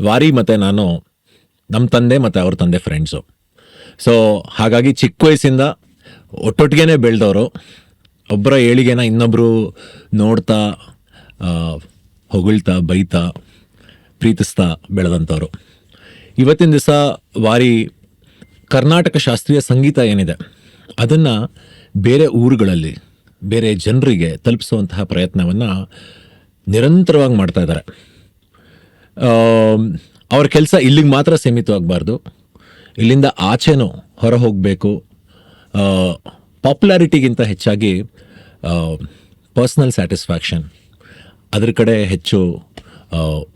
ವಾರಿ ಮತ್ತು ನಾನು ನಮ್ಮ ತಂದೆ ಮತ್ತು ಅವ್ರ ತಂದೆ ಫ್ರೆಂಡ್ಸು. ಸೊ ಹಾಗಾಗಿ ಚಿಕ್ಕ ವಯಸ್ಸಿಂದ ಒಟ್ಟೊಟ್ಟಿಗೆ ಬೆಳೆದವರು. ಒಬ್ಬರ ಏಳಿಗೆನ ಇನ್ನೊಬ್ಬರು ನೋಡ್ತಾ, ಹೊಗಳ್ತಾ, ಬೈತಾ, ಪ್ರೀತಿಸ್ತಾ ಬೆಳೆದಂಥವ್ರು. ಇವತ್ತಿನ ದಿವಸ ವಾರಿ ಕರ್ನಾಟಕ ಶಾಸ್ತ್ರೀಯ ಸಂಗೀತ ಏನಿದೆ ಅದನ್ನು ಬೇರೆ ಊರುಗಳಲ್ಲಿ ಬೇರೆ ಜನರಿಗೆ ತಲುಪಿಸುವಂತಹ ಪ್ರಯತ್ನವನ್ನು ನಿರಂತರವಾಗಿ ಮಾಡ್ತಾ ಇದ್ದಾರೆ. ಅವ್ರ ಕೆಲಸ ಇಲ್ಲಿಗೆ ಮಾತ್ರ ಸೀಮಿತವಾಗಬಾರ್ದು, ಇಲ್ಲಿಂದ ಆಚೆನೂ ಹೊರ ಹೋಗಬೇಕು. ಪಾಪ್ಯುಲಾರಿಟಿಗಿಂತ ಹೆಚ್ಚಾಗಿ ಪರ್ಸ್ನಲ್ ಸ್ಯಾಟಿಸ್ಫ್ಯಾಕ್ಷನ್ ಅದ್ರ ಕಡೆ ಹೆಚ್ಚು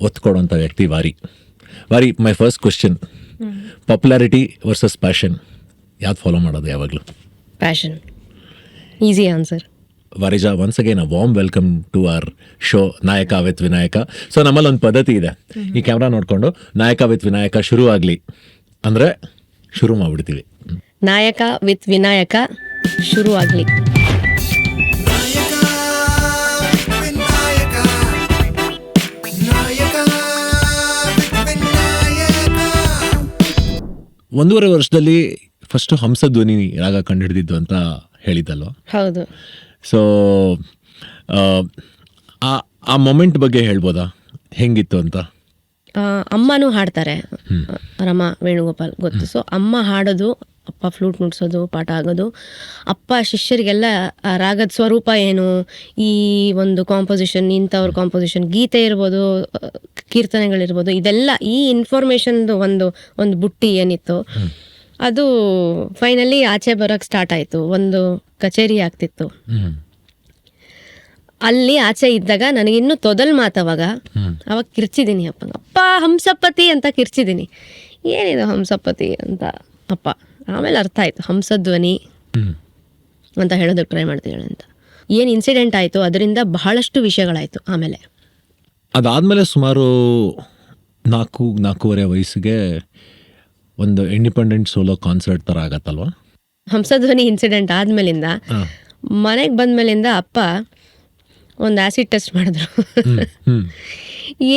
ಒತ್ತು ಕೊಡುವಂಥ ವ್ಯಕ್ತಿ ವಾರಿ. My first question, popularity versus passion, ಯಾವ್ದು ಫಾಲೋ ಮಾಡೋದು ಯಾವಾಗಲೂ? Passion. Easy answer. Varija, once again a warm welcome to our show Nayaka with Vinayaka. So ನಮ್ಮಲ್ಲಿ ಒಂದು ಪದ್ಧತಿ ಇದೆ, ಈ ಕ್ಯಾಮ್ರಾ ನೋಡಿಕೊಂಡು ನಾಯಕ ವಿತ್ ವಿನಾಯಕ ಶುರು ಆಗಲಿ ಅಂದರೆ ಶುರು ಮಾಡಿಬಿಡ್ತೀವಿ. ನಾಯಕ ವಿತ್ ವಿನಾಯಕ ಶುರು ಆಗಲಿ. ಒಂದೂವರೆ ವರ್ಷದಲ್ಲಿ ಫಸ್ಟು ಹಂಸಧ್ವನಿ ರಾಗ ಕಂಡುಹಿಡಿದಿದ್ದು ಅಂತ ಹೇಳಿದ್ದಲ್ವ? ಹೌದು. ಸೊ ಆ ಮೊಮೆಂಟ್ ಬಗ್ಗೆ ಹೇಳ್ಬೋದಾ, ಹೆಂಗಿತ್ತು ಅಂತ? ಅಮ್ಮನೂ ಹಾಡ್ತಾರೆ, ರಮಾ ವೇಣುಗೋಪಾಲ್ ಗೊತ್ತು. ಸೊ ಅಮ್ಮ ಹಾಡೋದು, ಅಪ್ಪ ಫ್ಲೂಟ್ ನುಡ್ಸೋದು, ಪಾಠ ಆಗೋದು, ಅಪ್ಪ ಶಿಷ್ಯರಿಗೆಲ್ಲ ಆ ರಾಗದ ಸ್ವರೂಪ ಏನು, ಈ ಒಂದು ಕಾಂಪೋಸಿಷನ್, ಇಂಥವ್ರ ಕಾಂಪೋಸಿಷನ್, ಗೀತೆ ಇರ್ಬೋದು, ಕೀರ್ತನೆಗಳಿರ್ಬೋದು, ಇದೆಲ್ಲ ಈ ಇನ್ಫಾರ್ಮೇಷನ್ದು ಒಂದು ಬುಟ್ಟಿ ಏನಿತ್ತು ಅದು ಫೈನಲಿ ಆಚೆ ಬರೋಕ್ಕೆ ಸ್ಟಾರ್ಟ್ ಆಯಿತು. ಒಂದು ಕಚೇರಿ ಆಗ್ತಿತ್ತು ಅಲ್ಲಿ. ಆಚೆ ಇದ್ದಾಗ ನನಗಿನ್ನೂ ತೊದಲ್ ಮಾತವಾಗ ಅವಾಗ ಕಿರ್ಚಿದ್ದೀನಿ ಅಪ್ಪ ಹಂಸಪತಿ ಅಂತ ಕಿರ್ಚಿದ್ದೀನಿ. ಏನಿದು ಹಂಸಪತಿ ಅಂತ ಅಪ್ಪ. ಆಮೇಲೆ ಅರ್ಥ ಆಯಿತು ಹಂಸಧ್ವನಿ ಅಂತ ಹೇಳೋದಕ್ಕೆ ಟ್ರೈ ಮಾಡ್ತೀವಿ ಅಂತ. ಏನು ಇನ್ಸಿಡೆಂಟ್ ಆಯಿತು ಅದರಿಂದ ಬಹಳಷ್ಟು ವಿಷಯಗಳಾಯಿತು. ಆಮೇಲೆ ಅದಾದಮೇಲೆ ಸುಮಾರು 4-4.5 ವಯಸ್ಸಿಗೆ ಒಂದು ಇಂಡಿಪೆಂಡೆಂಟ್ ಸೋಲೋ ಕಾನ್ಸರ್ಟ್ ಥರ ಆಗತ್ತಲ್ವ? ಹಂಸಧ್ವನಿ ಇನ್ಸಿಡೆಂಟ್ ಆದಮೇಲಿಂದ ಮನೆಗೆ ಬಂದಮೇಲಿಂದ ಅಪ್ಪ ಒಂದು ಆ್ಯಸಿಡ್ ಟೆಸ್ಟ್ ಮಾಡಿದ್ರು.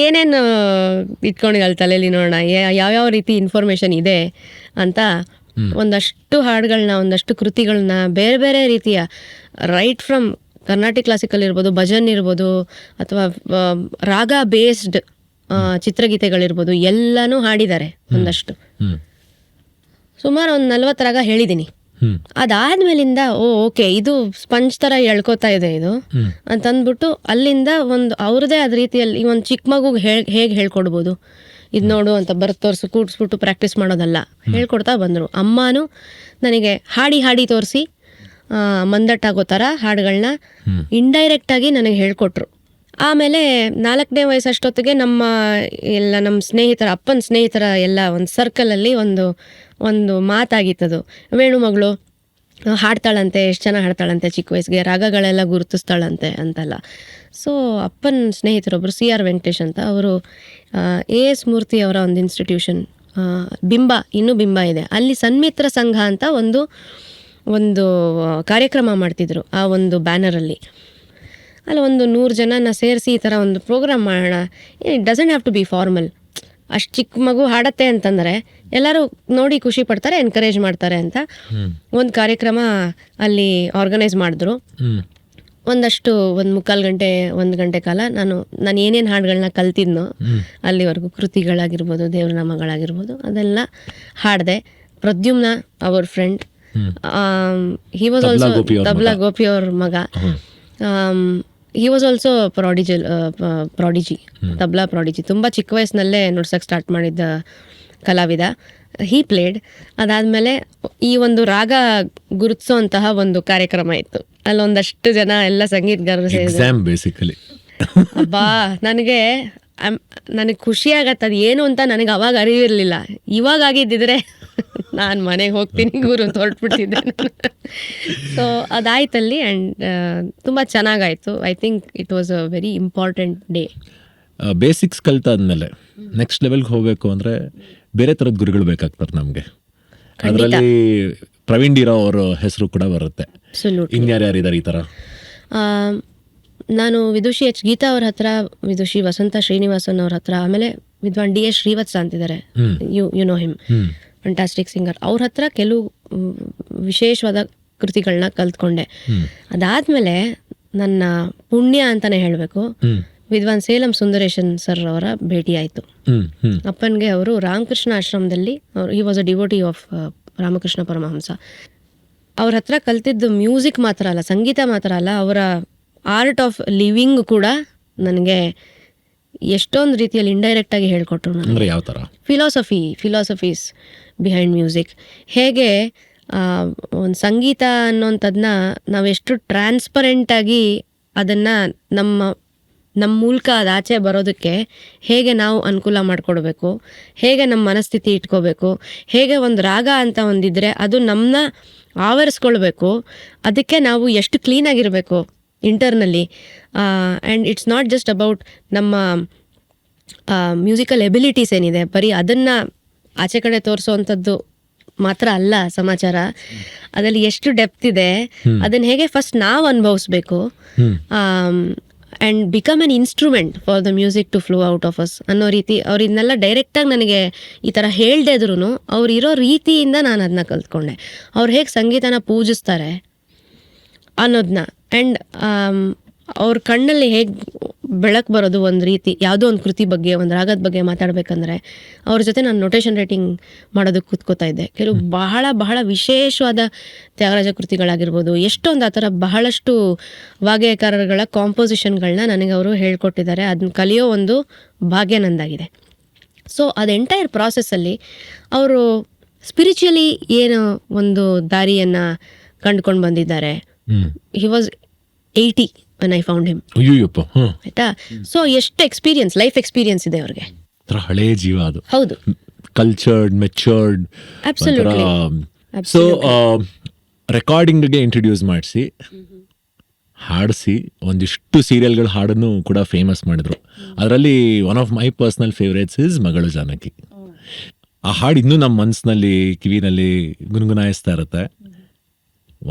ಏನೇನು ಇಟ್ಕೊಂಡಿಲ್ಲ ತಲೆಯಲ್ಲಿ, ನೋಡೋಣ ಯಾವ್ಯಾವ ರೀತಿ ಇನ್ಫಾರ್ಮೇಷನ್ ಇದೆ ಅಂತ. ಒಂದಷ್ಟು ಹಾಡುಗಳನ್ನ, ಒಂದಷ್ಟು ಕೃತಿಗಳನ್ನ, ಬೇರೆ ಬೇರೆ ರೀತಿಯ, ರೈಟ್ ಫ್ರಮ್ ಕರ್ನಾಟಿಕ್ ಕ್ಲಾಸಿಕಲ್ ಇರ್ಬೋದು, ಭಜನ್ ಇರ್ಬೋದು, ಅಥವಾ ರಾಗ ಬೇಸ್ಡ್ ಚಿತ್ರಗೀತೆಗಳಿರ್ಬೋದು, ಎಲ್ಲನೂ ಹಾಡಿದ್ದಾರೆ ಒಂದಷ್ಟು. ಸುಮಾರು ಒಂದು 40 ರಾಗ ಹೇಳಿದ್ದೀನಿ. ಅದಾದ್ಮೇಲಿಂದ ಓಕೆ ಇದು ಸ್ಪಂಜ್ ಥರ ಎಳ್ಕೋತಾ ಇದೆ ಇದು ಅಂತಂದ್ಬಿಟ್ಟು ಅಲ್ಲಿಂದ ಒಂದು ಅವ್ರದ್ದೇ ಆದ ರೀತಿಯಲ್ಲಿ ಒಂದು ಚಿಕ್ಕ ಮಗುಗೆ ಹೇಗೆ ಹೇಳ್ಕೊಡ್ಬೋದು, ಇದು ನೋಡು ಅಂತ ಬರ್ದು ತೋರಿಸಿ ಕೂಡಿಸ್ಬಿಟ್ಟು ಪ್ರಾಕ್ಟೀಸ್ ಮಾಡೋದಲ್ಲ, ಹೇಳ್ಕೊಡ್ತಾ ಬಂದರು. ಅಮ್ಮನೂ ನನಗೆ ಹಾಡಿ ತೋರಿಸಿ ಮಂದಟ್ಟಾಗೋ ಥರ ಹಾಡುಗಳನ್ನ ಇಂಡೈರೆಕ್ಟಾಗಿ ನನಗೆ ಹೇಳ್ಕೊಟ್ರು. ಆಮೇಲೆ 4ನೇ ವಯಸ್ಸಷ್ಟೊತ್ತಿಗೆ ನಮ್ಮ ಸ್ನೇಹಿತರ, ಅಪ್ಪನ ಸ್ನೇಹಿತರ ಎಲ್ಲ ಒಂದು ಸರ್ಕಲಲ್ಲಿ ಒಂದು ಮಾತಾಗಿತ್ತದು. ವೇಣು ಮಗಳು ಹಾಡ್ತಾಳಂತೆ, ಎಷ್ಟು ಚೆನ್ನಾಗಿ ಹಾಡ್ತಾಳಂತೆ, ಚಿಕ್ಕ ವಯಸ್ಸಿಗೆ ರಾಗಗಳೆಲ್ಲ ಗುರುತಿಸ್ತಾಳಂತೆ ಅಂತೆಲ್ಲ. ಸೊ ಅಪ್ಪನ ಸ್ನೇಹಿತರೊಬ್ಬರು CR ವೆಂಕಟೇಶ್ ಅಂತ, ಅವರು AS ಮೂರ್ತಿ ಅವರ ಒಂದು ಇನ್ಸ್ಟಿಟ್ಯೂಷನ್ ಇನ್ನೂ ಬಿಂಬ ಇದೆ, ಅಲ್ಲಿ ಸನ್ಮಿತ್ರ ಸಂಘ ಅಂತ ಒಂದು ಕಾರ್ಯಕ್ರಮ ಮಾಡ್ತಿದ್ರು. ಆ ಒಂದು ಬ್ಯಾನರಲ್ಲಿ ಅಲ್ಲಿ ಒಂದು 100 ಜನನ ಸೇರಿಸಿ ಈ ಥರ ಒಂದು ಪ್ರೋಗ್ರಾಮ್ ಮಾಡೋಣ, it doesn't have to be formal. ಅಷ್ಟು ಚಿಕ್ಕ ಮಗು ಹಾಡತ್ತೆ ಅಂತಂದರೆ ಎಲ್ಲರೂ ನೋಡಿ ಖುಷಿ ಪಡ್ತಾರೆ, ಎನ್ಕರೇಜ್ ಮಾಡ್ತಾರೆ ಅಂತ ಒಂದು ಕಾರ್ಯಕ್ರಮ ಅಲ್ಲಿ ಆರ್ಗನೈಸ್ ಮಾಡಿದ್ರು. ಒಂದಷ್ಟು 1 ಗಂಟೆ 1 ಗಂಟೆ ಕಾಲ ನಾನು ಏನೇನು ಹಾಡುಗಳನ್ನ ಕಲ್ತಿದ್ನೋ ಅಲ್ಲಿವರೆಗೂ, ಕೃತಿಗಳಾಗಿರ್ಬೋದು, ದೇವ್ರ ನಾಮಗಳಾಗಿರ್ಬೋದು, ಅದೆಲ್ಲ ಹಾಡಿದೆ. ಪ್ರದ್ಯುಮ್ನ ಅವ್ರ friend, he was also tabla Gopi ಅವ್ರ ಮಗ. He was also prodigy, tabla prodigy. ತುಂಬ ಚಿಕ್ಕ ವಯಸ್ಸಿನಲ್ಲೇ ನುಡ್ಸಕ್ಕೆ ಸ್ಟಾರ್ಟ್ ಮಾಡಿದ್ದ ಕಲಾವಿದ. ಹೀ ಪ್ಲೇಡ್. ಅದಾದಮೇಲೆ ಈ ಒಂದು ರಾಗ ಗುರುತಿಸೋಂತಹ ಒಂದು ಕಾರ್ಯಕ್ರಮ ಇತ್ತು. ಅಲ್ಲೊಂದಷ್ಟು ಜನ ಎಲ್ಲ ಸಂಗೀತಗಾರರು ಸೇರಿದ್ರು. ಅಬ್ಬಾ, ನನಗೆ ಖುಷಿ ಆಗತ್ತೆ. ಅದು ಏನು ಅಂತ ನನಗೆ ಅವಾಗ ಅರಿವಿರಲಿಲ್ಲ. ಇವಾಗ ಆಗಿದ್ದಿದ್ರೆ ನಾನು ಮನೆಗೆ ಹೋಗ್ತೀನಿ ಗುರು ಅಂತ ಹೊರಟ್ಬಿಡ್ತಿದ್ದೆ. ಸೊ ಅದಾಯ್ತಲ್ಲಿ. ಆ್ಯಂಡ್ ತುಂಬ ಚೆನ್ನಾಗಾಯಿತು. I think it was a very important day. Basics ಕಲ್ತಾದ್ಮೇಲೆ ನೆಕ್ಸ್ಟ್ ಲೆವೆಲ್ಗೆ ಹೋಗಬೇಕು ಅಂದರೆ ಬೇರೆ ಥರದ ಗುರುಗಳು ಬೇಕಾಗ್ತಾರೆ ನಮಗೆ. ಅದರಲ್ಲಿ ಪ್ರವೀಣ್ ಡಿ ರಾವ್ ಅವರ ಹೆಸರು ಕೂಡ ಬರುತ್ತೆ. ಇನ್ಯಾರ್ಯಾರಿದ್ದಾರೆ ಈ ಥರ? ನಾನು ವಿದುಷಿ ಎಚ್ ಗೀತಾ ಅವ್ರ ಹತ್ರ, ವಿದುಷಿ ವಸಂತ ಶ್ರೀನಿವಾಸನ್ ಅವ್ರ ಹತ್ರ, ಆಮೇಲೆ ವಿದ್ವಾನ್ ಡಿ ಎಸ್ ಶ್ರೀವತ್ಸ ಅಂತಿದ್ದಾರೆ, you know him, fantastic singer. ಅವ್ರ ಹತ್ರ ಕೆಲವು ವಿಶೇಷವಾದ ಕೃತಿಗಳನ್ನ ಕಲ್ತ್ಕೊಂಡೆ. ಅದಾದ್ಮೇಲೆ ನನ್ನ ಪುಣ್ಯ ಅಂತಾನೆ ಹೇಳಬೇಕು, ವಿದ್ವಾನ್ ಸೇಲಂ ಸುಂದರೇಶನ್ ಸರ್ ಅವರ ಭೇಟಿ ಆಯಿತು. ಅಪ್ಪನಿಗೆ ಅವರು ರಾಮಕೃಷ್ಣ ಆಶ್ರಮದಲ್ಲಿ, he was a devotee of Ramakrishna Paramahamsa. ಅವ್ರ ಹತ್ರ ಕಲ್ತಿದ್ದು ಮ್ಯೂಸಿಕ್ ಮಾತ್ರ ಅಲ್ಲ, ಸಂಗೀತ ಮಾತ್ರ ಅಲ್ಲ, ಅವರ ಆರ್ಟ್ ಆಫ್ ಲಿವಿಂಗ್ ಕೂಡ ನನಗೆ ಎಷ್ಟೊಂದು ರೀತಿಯಲ್ಲಿ ಇಂಡೈರೆಕ್ಟಾಗಿ ಹೇಳ್ಕೊಟ್ರು. ಅಂದರೆ ಯಾವ ಥರ ಫಿಲಾಸಫೀಸ್ ಬಿಹೈಂಡ್ ಮ್ಯೂಸಿಕ್, ಹೇಗೆ ಒಂದು ಸಂಗೀತ ಅನ್ನೋಂಥದ್ದನ್ನ ನಾವೆಷ್ಟು ಟ್ರಾನ್ಸ್ಪರೆಂಟಾಗಿ ಅದನ್ನು ನಮ್ಮ ಮೂಲಕ ಅದು ಆಚೆ ಬರೋದಕ್ಕೆ ಹೇಗೆ ನಾವು ಅನುಕೂಲ ಮಾಡಿಕೊಡ್ಬೇಕು, ಹೇಗೆ ನಮ್ಮ ಮನಸ್ಥಿತಿ ಇಟ್ಕೋಬೇಕು, ಹೇಗೆ ಒಂದು ರಾಗ ಅಂತ ಒಂದಿದ್ರೆ ಅದು ನಮ್ಮನ್ನ ಆವರಿಸ್ಕೊಳ್ಬೇಕು, ಅದಕ್ಕೆ ನಾವು ಎಷ್ಟು ಕ್ಲೀನಾಗಿರಬೇಕು ಇಂಟರ್ನಲ್ಲಿ. And it's not just about ನಮ್ಮ ಮ್ಯೂಸಿಕಲ್ ಎಬಿಲಿಟೀಸ್ ಏನಿದೆ, ಬರೀ ಅದನ್ನು ಆಚೆ ಕಡೆ ತೋರಿಸೋವಂಥದ್ದು ಮಾತ್ರ ಅಲ್ಲ ಸಮಾಚಾರ. ಅದರಲ್ಲಿ ಎಷ್ಟು ಡೆಪ್ತ್ ಇದೆ, ಅದನ್ನು ಹೇಗೆ ಫಸ್ಟ್ ನಾವು ಅನುಭವಿಸ್ಬೇಕು, and become an instrument for the music to flow out of us ಅನ್ನೋ ರೀತಿ. ಅವ್ರು ಇದನ್ನೆಲ್ಲ ಡೈರೆಕ್ಟಾಗಿ ನನಗೆ ಈ ಥರ ಹೇಳ್ದೇ ಇದ್ರೂ ಅವ್ರು ಇರೋ ರೀತಿಯಿಂದ ನಾನು ಅದನ್ನ ಕಲ್ತ್ಕೊಂಡೆ. ಅವ್ರು ಹೇಗೆ ಸಂಗೀತನ ಪೂಜಿಸ್ತಾರೆ ಅನ್ನೋದನ್ನ, ಆ್ಯಂಡ್ ಅವ್ರ ಕಣ್ಣಲ್ಲಿ ಹೇಗೆ ಬೆಳಕು ಬರೋದು ಒಂದು ರೀತಿ, ಯಾವುದೋ ಒಂದು ಕೃತಿ ಬಗ್ಗೆ, ಒಂದು ರಾಗದ ಬಗ್ಗೆ ಮಾತಾಡಬೇಕಂದ್ರೆ ಅವ್ರ ಜೊತೆ ನಾನು ನೊಟೇಷನ್ ರೈಟಿಂಗ್ ಮಾಡೋದಕ್ಕೆ ಕೂತ್ಕೋತಾ ಇದ್ದೆ. ಕೆಲವು ಬಹಳ ಬಹಳ ವಿಶೇಷವಾದ ತ್ಯಾಗರಾಜ ಕೃತಿಗಳಾಗಿರ್ಬೋದು, ಎಷ್ಟೊಂದು ಆ ಥರ ಬಹಳಷ್ಟು ವಾಗ್ಗೇಯಕಾರರುಗಳ ಕಾಂಪೋಸಿಷನ್ಗಳನ್ನ ನನಗೆ ಅವರು ಹೇಳ್ಕೊಟ್ಟಿದ್ದಾರೆ. ಅದನ್ನ ಕಲಿಯೋ ಒಂದು ಭಾಗ್ಯ ನಂದಾಗಿದೆ. ಸೊ ಅದು ಎಂಟೈರ್ ಪ್ರಾಸೆಸ್ಸಲ್ಲಿ ಅವರು ಸ್ಪಿರಿಚುವಲಿ ಏನು ಒಂದು ದಾರಿಯನ್ನು ಕಂಡುಕೊಂಡು ಬಂದಿದ್ದಾರೆ. He was 80 when I found him. Ayyappa, ಆಯ್ತಾ? ಸೊ ಎಷ್ಟು ಎಕ್ಸ್ಪೀರಿಯನ್ಸ್, ಲೈಫ್ ಎಕ್ಸ್ಪೀರಿಯನ್ಸ್ ಇದೆ ಅವ್ರಿಗೆ. ಹಳೆ ಜೀವ ಅದು. ಹೌದು, ಕಲ್ಚರ್ಡ್, ಮೆಚೂರ್ಡ್. ಅಬ್ಸಲ್ಯೂಟ್ಲಿ. ಸೊ ರೆಕಾರ್ಡಿಂಗ್ಗೆ ಇಂಟ್ರೊಡ್ಯೂಸ್ ಮಾಡಿಸಿ, ಹಾಡಿಸಿ, ಒಂದಿಷ್ಟು ಸೀರಿಯಲ್ಗಳ ಹಾಡನ್ನು ಕೂಡ ಫೇಮಸ್ ಮಾಡಿದ್ರು. ಅದರಲ್ಲಿ one of my personal favourites is Magalu Janaki. ಆ ಹಾಡು ಇನ್ನೂ ನಮ್ಮ ಮನಸ್ಸಿನಲ್ಲಿ, ಕಿವಿನಲ್ಲಿ ಗುನ್ಗುನಾಯಿಸ್ತಾ ಇರುತ್ತೆ.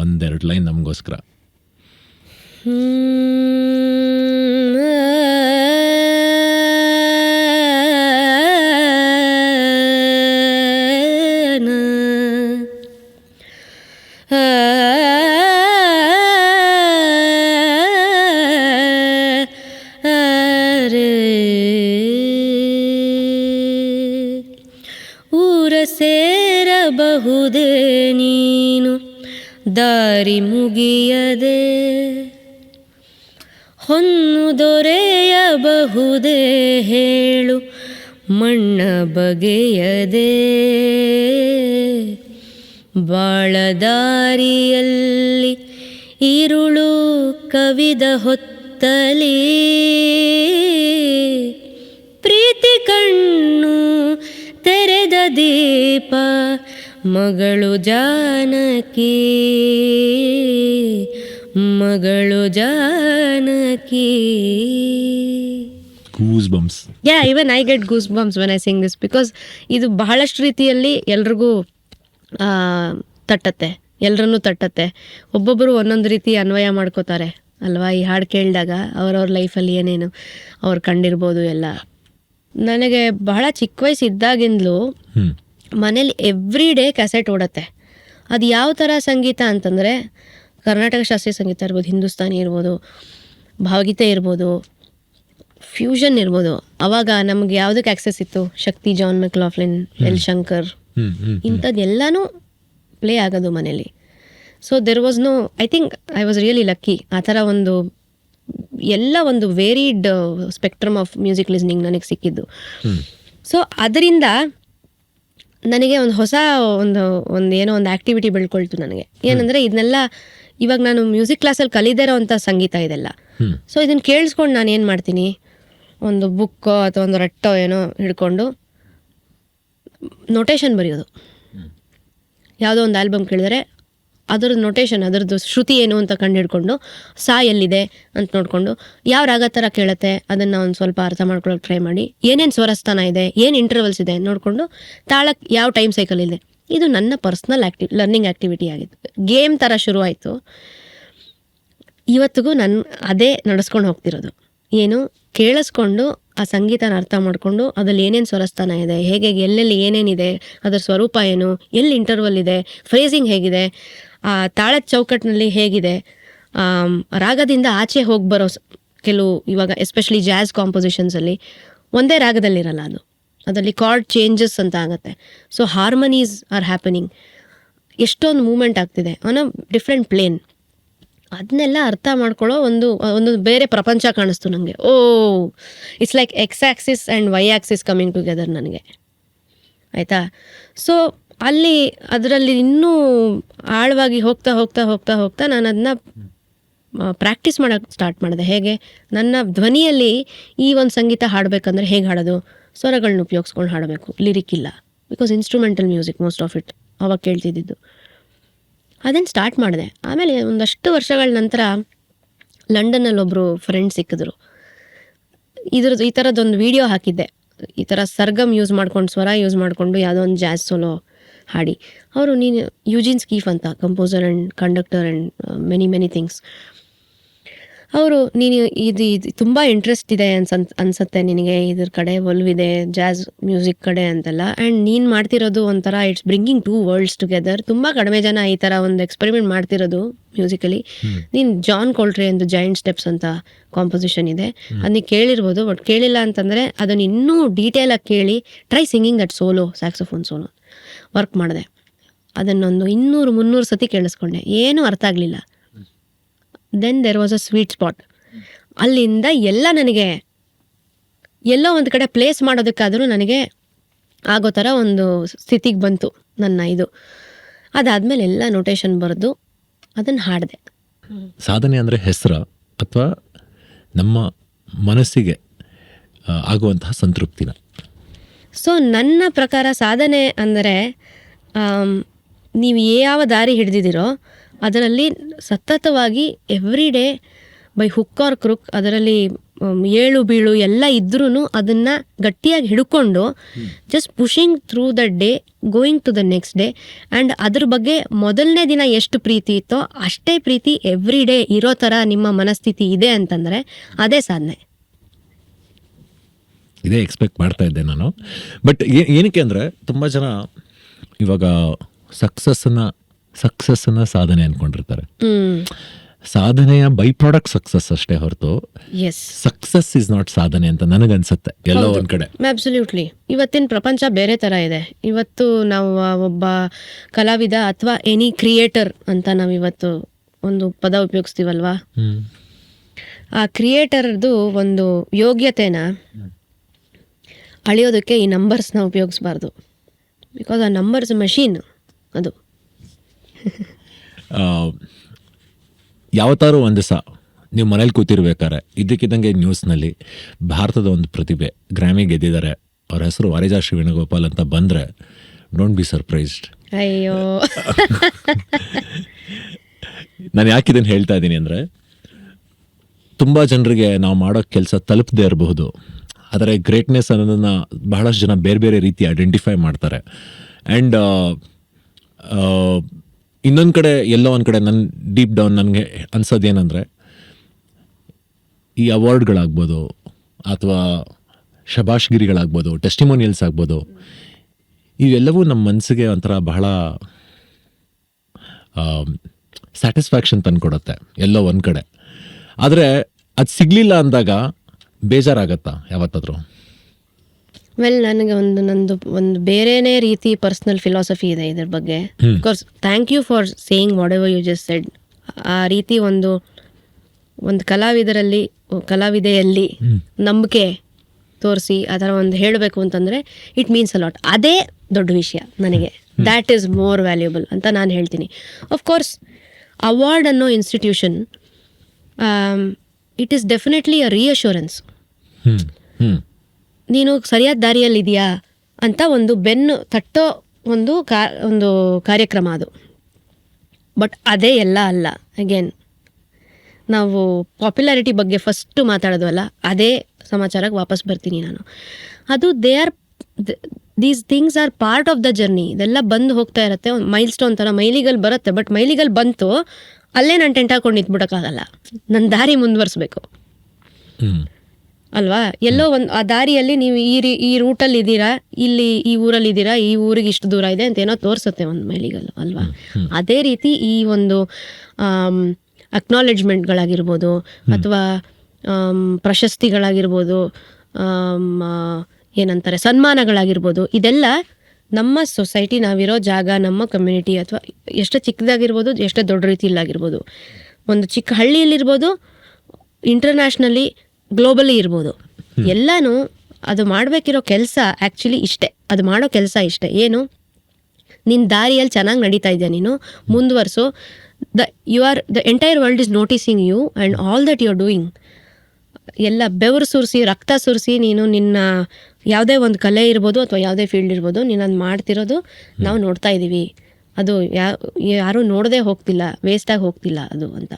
ಒಂದೆರಡು ಲೈನ್ ನಮಗೋಸ್ಕರ. ಊರ ಸೇರಬಹುದೇ ನೀನು ದಾರಿ ಮುಗಿಯದೆ, ಹೊನ್ನು ದೊರೆಯಬಹುದೇ ಹೇಳು ಮಣ್ಣ ಬಗೆಯದೆ, ಬಾಳದಾರಿಯಲ್ಲಿ ഇരുಳು ಕವಿದ ಹೊತ್ತಲಿ, ಪ್ರೀತಿ ಕಣ್ಣು ತೆರೆದ ದೀಪ ಮಗಳು ಜಾನಕಿ, ಮಗಳು Janaki. Goosebumps. Yeah, even I get goosebumps when I sing this, because ಇದು ಬಹಳಷ್ಟು ರೀತಿಯಲ್ಲಿ ಎಲ್ರಿಗೂ ತಟ್ಟತ್ತೆ, ಎಲ್ಲರನ್ನೂ ತಟ್ಟತ್ತೆ. ಒಬ್ಬೊಬ್ಬರು ಒಂದೊಂದು ರೀತಿ ಅನ್ವಯ ಮಾಡ್ಕೋತಾರೆ ಅಲ್ವಾ? ಈ ಹಾಡು ಕೇಳಿದಾಗ ಅವ್ರವ್ರ ಲೈಫಲ್ಲಿ ಏನೇನು ಅವ್ರು ಕಂಡಿರ್ಬೋದು ಎಲ್ಲ. ನನಗೆ ಬಹಳ ಚಿಕ್ಕ ವಯಸ್ಸಿದ್ದಾಗಿಂದಲೂ ಮನೇಲಿ ಎವ್ರಿ ಡೇ ಕ್ಯಾಸೆಟ್ ಓಡತ್ತೆ. ಅದು ಯಾವ ಥರ ಸಂಗೀತ ಅಂತಂದರೆ, ಕರ್ನಾಟಕ ಶಾಸ್ತ್ರೀಯ ಸಂಗೀತ ಇರ್ಬೋದು, ಹಿಂದೂಸ್ತಾನಿ ಇರ್ಬೋದು, ಭಾವಗೀತೆ ಇರ್ಬೋದು, ಫ್ಯೂಷನ್ ಇರ್ಬೋದು. ಅವಾಗ ನಮ್ಗೆ ಯಾವುದಕ್ಕೆ ಆಕ್ಸೆಸ್ ಇತ್ತು? Shakti, John McLaughlin, L Shankar, ಇಂಥದ್ದೆಲ್ಲನೂ ಪ್ಲೇ ಆಗೋದು ಮನೇಲಿ. So there was no, I think I was really lucky. ಆ ಥರ ಒಂದು ಎಲ್ಲ ಒಂದು varied spectrum of music listening ನನಗೆ ಸಿಕ್ಕಿದ್ದು. ಸೊ ಅದರಿಂದ ನನಗೆ ಒಂದು ಹೊಸ ಒಂದು ಏನೋ ಒಂದು ಆ್ಯಕ್ಟಿವಿಟಿ ಬೆಳ್ಕೊಳ್ತು ನನಗೆ. ಏನಂದರೆ ಇದನ್ನೆಲ್ಲ ಇವಾಗ ನಾನು ಮ್ಯೂಸಿಕ್ ಕ್ಲಾಸಲ್ಲಿ ಕಲಿದೇ ಇರೋವಂಥ ಸಂಗೀತ ಇದೆಲ್ಲ. ಸೊ ಇದನ್ನು ಕೇಳಿಸ್ಕೊಂಡು ನಾನು ಏನು ಮಾಡ್ತೀನಿ, ಒಂದು ಬುಕ್ಕೋ ಅಥವಾ ಒಂದು ರಟ್ಟೋ ಏನೋ ಹಿಡ್ಕೊಂಡು ನೊಟೇಷನ್ ಬರೆಯೋದು. ಯಾವುದೋ ಒಂದು ಆಲ್ಬಮ್ ಕೇಳಿದರೆ ಅದರದ್ದು ನೊಟೇಷನ್, ಅದರದ್ದು ಶ್ರುತಿ ಏನು ಅಂತ ಕಂಡು ಹಿಡ್ಕೊಂಡು, ಸಾ ಎಲ್ಲಿದೆ ಅಂತ ನೋಡಿಕೊಂಡು, ಯಾವ ರಾಗ ಥರ ಕೇಳುತ್ತೆ ಅದನ್ನು ಒಂದು ಸ್ವಲ್ಪ ಅರ್ಥ ಮಾಡ್ಕೊಳ್ಳೋಕೆ ಟ್ರೈ ಮಾಡಿ, ಏನೇನು ಸ್ವರಸ್ಥಾನ ಇದೆ, ಏನು ಇಂಟರ್ವಲ್ಸ್ ಇದೆ ನೋಡಿಕೊಂಡು, ತಾಳಕ್ಕೆ ಯಾವ ಟೈಮ್ ಸೈಕಲ್ ಇದೆ. ಇದು ನನ್ನ ಪರ್ಸ್ನಲ್ ಲರ್ನಿಂಗ್ ಆ್ಯಕ್ಟಿವಿಟಿ ಆಗಿತ್ತು. ಗೇಮ್ ಥರ ಶುರುವಾಯಿತು. ಇವತ್ತಿಗೂ ನಾನು ಅದೇ ನಡೆಸ್ಕೊಂಡು ಹೋಗ್ತಿರೋದು. ಏನು ಕೇಳಿಸ್ಕೊಂಡು ಆ ಸಂಗೀತನ ಅರ್ಥ ಮಾಡಿಕೊಂಡು ಅದ್ರಲ್ಲಿ ಏನೇನು ಸ್ವರಸ್ಥಾನ ಇದೆ, ಹೇಗೆ ಎಲ್ಲೆಲ್ಲಿ ಏನೇನಿದೆ, ಅದರ ಸ್ವರೂಪ ಏನು, ಎಲ್ಲಿ ಇಂಟರ್ವಲ್ ಇದೆ, ಫ್ರೇಸಿಂಗ್ ಹೇಗಿದೆ, ಆ ತಾಳದ ಚೌಕಟ್ಟಿನಲ್ಲಿ ಹೇಗಿದೆ, ರಾಗದಿಂದ ಆಚೆ ಹೋಗಿ ಬರೋ ಕೆಲವು ಇವಾಗ ಎಸ್ಪೆಷಲಿ ಜಾಝ್ ಕಾಂಪೋಸಿಷನ್ಸಲ್ಲಿ ಒಂದೇ ರಾಗದಲ್ಲಿರಲ್ಲ, ಅದರಲ್ಲಿ ಕಾರ್ಡ್ ಚೇಂಜಸ್ ಅಂತ ಆಗುತ್ತೆ. ಸೊ ಹಾರ್ಮನೀಸ್ ಆರ್ ಹ್ಯಾಪನಿಂಗ್, ಎಷ್ಟೊಂದು ಮೂಮೆಂಟ್ ಆಗ್ತಿದೆ ಆನ್ ಅ ಡಿಫ್ರೆಂಟ್ ಪ್ಲೇನ್. ಅದನ್ನೆಲ್ಲ ಅರ್ಥ ಮಾಡ್ಕೊಳ್ಳೋ ಒಂದು ಬೇರೆ ಪ್ರಪಂಚ ಕಾಣಿಸ್ತು ನನಗೆ. It's like X axis and Y axis coming together ನನಗೆ, ಆಯಿತಾ. ಸೊ ಅದರಲ್ಲಿ ಇನ್ನೂ ಆಳವಾಗಿ ಹೋಗ್ತಾ ಹೋಗ್ತಾ ಹೋಗ್ತಾ ಹೋಗ್ತಾ ನಾನು ಅದನ್ನ ಪ್ರಾಕ್ಟೀಸ್ ಮಾಡೋಕ್ಕೆ ಸ್ಟಾರ್ಟ್ ಮಾಡಿದೆ. ಹೇಗೆ ನನ್ನ ಧ್ವನಿಯಲ್ಲಿ ಈ ಒಂದು ಸಂಗೀತ ಹಾಡಬೇಕಂದ್ರೆ ಹೇಗೆ ಹಾಡೋದು, ಸ್ವರಗಳನ್ನ ಉಪಯೋಗಿಸ್ಕೊಂಡು ಹಾಡಬೇಕು, ಲಿರಿಕ್ ಇಲ್ಲ, because instrumental music most of it ಅವಾಗ ಕೇಳ್ತಿದ್ದಿದ್ದು. ಅದನ್ನು ಸ್ಟಾರ್ಟ್ ಮಾಡಿದೆ. ಆಮೇಲೆ ಒಂದಷ್ಟು ವರ್ಷಗಳ ನಂತರ ಲಂಡನ್ನಲ್ಲಿ ಒಬ್ಬರು ಫ್ರೆಂಡ್ ಸಿಕ್ಕಿದ್ರು. ಈ ಥರದ್ದೊಂದು ವಿಡಿಯೋ ಹಾಕಿದ್ದೆ, ಈ ಥರ ಸರ್ಗಮ್ ಯೂಸ್ ಮಾಡ್ಕೊಂಡು, ಸ್ವರ ಯೂಸ್ ಮಾಡಿಕೊಂಡು ಯಾವುದೋ ಒಂದು ಜಾಝ್ ಸೋಲೋ ಹಾಡಿ. ಅವರು ನೀನು ಯೂಜಿನ್ ಸ್ಕೀಫ್ ಅಂತ composer and conductor and many things. ಅವರು ನೀನು ಇದು ತುಂಬ ಇಂಟ್ರೆಸ್ಟ್ ಇದೆ ಅನ್ಸುತ್ತೆ ನಿನಗೆ, ಇದ್ರ ಕಡೆ ಒಲವಿದೆ ಜಾಝ್ ಮ್ಯೂಸಿಕ್ ಕಡೆ ಅಂತೆಲ್ಲ, ಆ್ಯಂಡ್ ನೀನು ಮಾಡ್ತಿರೋದು ಒಂಥರ it's bringing two worlds together. ತುಂಬ ಕಡಿಮೆ ಜನ ಈ ಥರ ಒಂದು ಎಕ್ಸ್ಪೆರಿಮೆಂಟ್ ಮಾಡ್ತಿರೋದು ಮ್ಯೂಸಿಕಲಿ. ನೀನು ಜಾನ್ ಕೋಲ್ಟ್ರೆ ಒಂದು ಜಾಯಿಂಟ್ ಸ್ಟೆಪ್ಸ್ ಅಂತ ಕಾಂಪೋಸಿಷನ್ ಇದೆ, ಅದನ್ನ ಕೇಳಿರ್ಬೋದು, ಬಟ್ ಕೇಳಿಲ್ಲ ಅಂತಂದರೆ ಅದನ್ನು ಇನ್ನೂ ಡೀಟೇಲಾಗಿ ಕೇಳಿ try singing that solo, saxophone solo work ಮಾಡಿದೆ. ಅದನ್ನೊಂದು 200-300 ಸತಿ ಕೇಳಿಸ್ಕೊಂಡೆ, ಏನೂ ಅರ್ಥ ಆಗಲಿಲ್ಲ. Then there was a sweet spot. ಅಲ್ಲಿಂದ ಎಲ್ಲ ನನಗೆ ಎಲ್ಲೋ ಒಂದು ಕಡೆ ಪ್ಲೇಸ್ ಮಾಡೋದಕ್ಕಾದರೂ ನನಗೆ ಆಗೋ ಥರ ಒಂದು ಸ್ಥಿತಿಗೆ ಬಂತು ನನ್ನ ಇದು. ಅದಾದಮೇಲೆ ಎಲ್ಲ ನೋಟೇಶನ್ ಬರೆದು ಅದನ್ನು ಹಾಡಿದೆ. ಸಾಧನೆ ಅಂದರೆ ಹೆಸರು ಅಥವಾ ನಮ್ಮ ಮನಸ್ಸಿಗೆ ಆಗುವಂತಹ ಸಂತೃಪ್ತಿನ? ಸೊ ನನ್ನ ಪ್ರಕಾರ ಸಾಧನೆ ಅಂದರೆ ನೀವು ಯಾವ ದಾರಿ ಹಿಡಿದಿದ್ದೀರೋ ಅದರಲ್ಲಿ ಸತತವಾಗಿ every day by hook or crook, ಅದರಲ್ಲಿ ಏಳು ಬೀಳು ಎಲ್ಲ ಇದ್ರೂ ಅದನ್ನು ಗಟ್ಟಿಯಾಗಿ ಹಿಡ್ಕೊಂಡು just pushing through the day, going to the next day. And ಅದ್ರ ಬಗ್ಗೆ ಮೊದಲನೇ ದಿನ ಎಷ್ಟು ಪ್ರೀತಿ ಇತ್ತೋ ಅಷ್ಟೇ ಪ್ರೀತಿ ಎವ್ರಿ ಡೇ ಇರೋ ಥರ ನಿಮ್ಮ ಮನಸ್ಥಿತಿ ಇದೆ ಅಂತಂದರೆ ಅದೇ ಸಾಧನೆ. ಇದೇ ಎಕ್ಸ್ಪೆಕ್ಟ್ ಮಾಡ್ತಾ ಇದ್ದೆ ನಾನು. ಬಟ್ ಏನಕ್ಕೆ ಅಂದರೆ ತುಂಬ ಜನ ಇವಾಗ ಸಕ್ಸಸ್ಸನ್ನು ಸಾಧನೆ ಅಂದ್ಕೊಂಡಿರ್ತಾರೆ. ಸಾಧನೆಯ ಬೈ ಪ್ರಾಡಕ್ಟ್ ಸಕ್ಸಸ್ ಅಷ್ಟೇ ಹೊರತು ಸಕ್ಸಸ್ ಇಸ್ ನಾಟ್ ಸಾಧನೆ ಅಂತ ನನಗನ್ಸುತ್ತೆ ಎಲ್ಲೋ ಒಂದು ಕಡೆ. ಅಬ್ಸಲ್ಯೂಟ್ಲಿ. ಇವತ್ತಿನ ಪ್ರಪಂಚ ಬೇರೆ ಥರ ಇದೆ. ಇವತ್ತು ನಾವು ಒಬ್ಬ ಕಲಾವಿದ ಅಥವಾ ಎನಿ ಕ್ರಿಯೇಟರ್ ಅಂತ ನಾವು ಇವತ್ತು ಒಂದು ಪದ ಉಪಯೋಗಿಸ್ತೀವಲ್ವಾ, ಆ ಕ್ರಿಯೇಟರ್ದು ಒಂದು ಯೋಗ್ಯತೆನ ಅಳಿಯೋದಕ್ಕೆ ಈ ನಂಬರ್ಸ್ನ ಉಪಯೋಗಿಸ್ಬಾರ್ದು. ಬಿಕಾಸ್ ಆ ನಂಬರ್ಸ್ ಮಷೀನ್ ಅದು. ಯಾವತ್ತಾರು ಒಂದು ದಿವಸ ನೀವು ಮನೇಲಿ ಕೂತಿರ್ಬೇಕಾರೆ ಇದ್ದಕ್ಕಿದ್ದಂಗೆ ನ್ಯೂಸ್ನಲ್ಲಿ ಭಾರತದ ಒಂದು ಪ್ರತಿಭೆ ಗ್ರಾಮಿ ಗೆದ್ದಿದ್ದಾರೆ, ಅವ್ರ ಹೆಸರು ವಾರಿಜಾ ಶ್ರೀ ವೇಣುಗೋಪಾಲ್ ಅಂತ ಬಂದರೆ ಡೋಂಟ್ ಬಿ ಸರ್ಪ್ರೈಸ್ಡ್. ಅಯ್ಯೋ, ನಾನು ಯಾಕೆ ಇದನ್ನು ಹೇಳ್ತಾ ಇದ್ದೀನಿ ಅಂದರೆ, ತುಂಬ ಜನರಿಗೆ ನಾವು ಮಾಡೋ ಕೆಲಸ ತಲುಪದೇ ಇರಬಹುದು, ಆದರೆ ಗ್ರೇಟ್ನೆಸ್ ಅನ್ನೋದನ್ನು ಬಹಳಷ್ಟು ಜನ ಬೇರೆ ಬೇರೆ ರೀತಿ ಐಡೆಂಟಿಫೈ ಮಾಡ್ತಾರೆ. ಆ್ಯಂಡ್ ಇನ್ನೊಂದು ಕಡೆ ಎಲ್ಲೋ ಒಂದು ಕಡೆ ನನ್ನ ಡೀಪ್ ಡೌನ್ ನನಗೆ ಅನ್ಸೋದೇನೆಂದರೆ, ಈ ಅವಾರ್ಡ್ಗಳಾಗ್ಬೋದು ಅಥವಾ ಶಬಾಷ್ಗಿರಿಗಳಾಗ್ಬೋದು, ಟೆಸ್ಟಿಮೋನಿಯಲ್ಸ್ ಆಗ್ಬೋದು, ಇವೆಲ್ಲವೂ ನಮ್ಮ ಮನಸ್ಸಿಗೆ ಒಂಥರ ಬಹಳ ಸ್ಯಾಟಿಸ್ಫ್ಯಾಕ್ಷನ್ ತಂದುಕೊಡುತ್ತೆ ಎಲ್ಲೋ ಒಂದು ಕಡೆ. ಆದರೆ ಅದು ಸಿಗಲಿಲ್ಲ ಅಂದಾಗ ಬೇಜಾರಾಗತ್ತಾ ಯಾವತ್ತಾದರೂ? ವೆಲ್, ನನಗೆ ಒಂದು ಬೇರೆನೇ ರೀತಿ ಪರ್ಸ್ನಲ್ ಫಿಲಾಸಫಿ ಇದೆ ಇದ್ರ ಬಗ್ಗೆ. Because thank you for saying whatever you just said. ಆ ರೀತಿ ಒಂದು ಕಲಾವಿದೆಯಲ್ಲಿ ನಂಬಿಕೆ ತೋರಿಸಿ ಆ ಥರ ಒಂದು ಹೇಳಬೇಕು ಅಂತಂದರೆ ಇಟ್ ಮೀನ್ಸ್ ಅ ಲಾಟ್. ಅದೇ ದೊಡ್ಡ ವಿಷಯ ನನಗೆ. ದ್ಯಾಟ್ ಈಸ್ ಮೋರ್ ವ್ಯಾಲ್ಯೂಬಲ್ ಅಂತ ನಾನು ಹೇಳ್ತೀನಿ. ಆಫ್ಕೋರ್ಸ್ ಅವಾರ್ಡ್ ಅನ್ನೋ institution it is definitely a reassurance. ನೀನು ಸರಿಯಾದ ದಾರಿಯಲ್ಲಿದೆಯಾ ಅಂತ ಒಂದು ಬೆನ್ನು ತಟ್ಟೋ ಒಂದು ಕಾರ್ಯಕ್ರಮ ಅದು. ಬಟ್ ಅದೇ ಎಲ್ಲ ಅಲ್ಲ. ಅಗೇನ್ ನಾವು ಪಾಪ್ಯುಲಾರಿಟಿ ಬಗ್ಗೆ ಫಸ್ಟು ಮಾತಾಡೋದು ಅದೇ ಸಮಾಚಾರಕ್ಕೆ ವಾಪಸ್ ಬರ್ತೀನಿ ನಾನು. ಅದು these things are part of the journey. ಇದೆಲ್ಲ ಬಂದು ಹೋಗ್ತಾ ಇರುತ್ತೆ. ಒಂದು ಮೈಲ್ ಸ್ಟೋನ್ ಥರ ಮೈಲಿಗಲ್ ಬರುತ್ತೆ. ಬಟ್ ಮೈಲಿಗಲ್ ಬಂತು, ಅಲ್ಲೇ ನಾನು ಟೆಂಟ್ ಹಾಕೊಂಡು ನಿಂತ್ಬಿಡೋಕ್ಕಾಗಲ್ಲ, ನನ್ನ ದಾರಿ ಮುಂದುವರಿಸ್ಬೇಕು ಅಲ್ವಾ. ಎಲ್ಲೋ ಒಂದು ಆ ದಾರಿಯಲ್ಲಿ ನೀವು ಈ ರೂಟಲ್ಲಿ ಇದ್ದೀರಾ, ಇಲ್ಲಿ ಈ ಊರಲ್ಲಿ ಇದ್ದೀರಾ, ಈ ಊರಿಗೆ ಇಷ್ಟು ದೂರ ಇದೆ ಅಂತ ಏನೋ ತೋರಿಸುತ್ತೆ ಒಂದು ಮೈಲಿಗಲ್ಲು ಅಲ್ವಾ. ಅದೇ ರೀತಿ ಈ ಒಂದು ಅಕ್ನಾಲೆಜ್ಮೆಂಟ್ಗಳಾಗಿರ್ಬೋದು ಅಥವಾ ಪ್ರಶಸ್ತಿಗಳಾಗಿರ್ಬೋದು, ಏನಂತಾರೆ ಸನ್ಮಾನಗಳಾಗಿರ್ಬೋದು, ಇದೆಲ್ಲ ನಮ್ಮ ಸೊಸೈಟಿ, ನಾವಿರೋ ಜಾಗ, ನಮ್ಮ ಕಮ್ಯುನಿಟಿ ಅಥವಾ ಎಷ್ಟೇ ಚಿಕ್ಕದಾಗಿರ್ಬೋದು, ಎಷ್ಟೇ ದೊಡ್ಡ ರೀತಿಯಲ್ಲಾಗಿರ್ಬೋದು, ಒಂದು ಚಿಕ್ಕ ಹಳ್ಳಿಯಲ್ಲಿರ್ಬೋದು, ಇಂಟರ್ನ್ಯಾಷನಲಿ ಗ್ಲೋಬಲಿ ಇರ್ಬೋದು, ಎಲ್ಲನೂ ಅದು ಮಾಡಬೇಕಿರೋ ಕೆಲಸ ಆ್ಯಕ್ಚುಲಿ ಇಷ್ಟೇ. ಅದು ಮಾಡೋ ಕೆಲಸ ಇಷ್ಟೇ, ಏನು, ನಿನ್ನ ದಾರಿಯಲ್ಲಿ ಚೆನ್ನಾಗಿ ನಡೀತಾ ಇದೆಯಾ, ನೀನು ಮುಂದುವರಿಸು. The entire world is noticing you and all that you are doing. ಎಲ್ಲ ಬೆವರು ಸುರಿಸಿ, ರಕ್ತ ಸುರಿಸಿ, ನೀನು ನಿನ್ನ ಯಾವುದೇ ಒಂದು ಕಲೆ ಇರ್ಬೋದು ಅಥವಾ ಯಾವುದೇ ಫೀಲ್ಡ್ ಇರ್ಬೋದು, ನೀನು ಅದು ಮಾಡ್ತಿರೋದು ನಾವು ನೋಡ್ತಾ ಇದ್ದೀವಿ. ಅದು ಯಾರೂ ನೋಡದೆ ಹೋಗ್ತಿಲ್ಲ, ವೇಸ್ಟಾಗಿ ಹೋಗ್ತಿಲ್ಲ ಅದು ಅಂತ.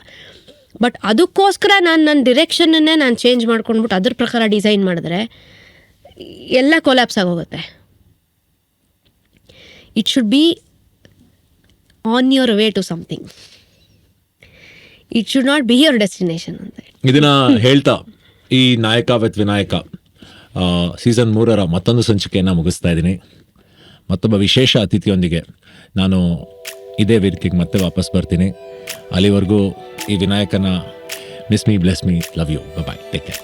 ಬಟ್ ಅದಕ್ಕೋಸ್ಕರ ನನ್ನ ಡಿರೆಕ್ಷನ್ನೇ ನಾನು ಚೇಂಜ್ ಮಾಡ್ಕೊಂಡ್ಬಿಟ್ಟು ಅದ್ರ ಪ್ರಕಾರ ಡಿಸೈನ್ ಮಾಡಿದ್ರೆ ಎಲ್ಲ ಕೊಲ್ಯಾಪ್ಸ್ ಆಗೋಗುತ್ತೆ. It should be on your way to something, it should not be your destination ಅಂತ. ಇದನ್ನ ಹೇಳ್ತಾ ಈ ನಾಯಕ ವಿತ್ ವಿನಾಯಕ ಸೀಸನ್ 3 ಮತ್ತೊಂದು ಸಂಚಿಕೆಯನ್ನು ಮುಗಿಸ್ತಾ ಇದ್ದೀನಿ. ಮತ್ತೊಬ್ಬ ವಿಶೇಷ ಅತಿಥಿಯೊಂದಿಗೆ ನಾನು ಇದೇ ವೇದಿಕೆಗೆ ಮತ್ತೆ ವಾಪಸ್ ಬರ್ತೀನಿ. ಅಲ್ಲಿವರೆಗೂ ಈ ವಿನಾಯಕನ miss me, bless me, love you, bye, take care.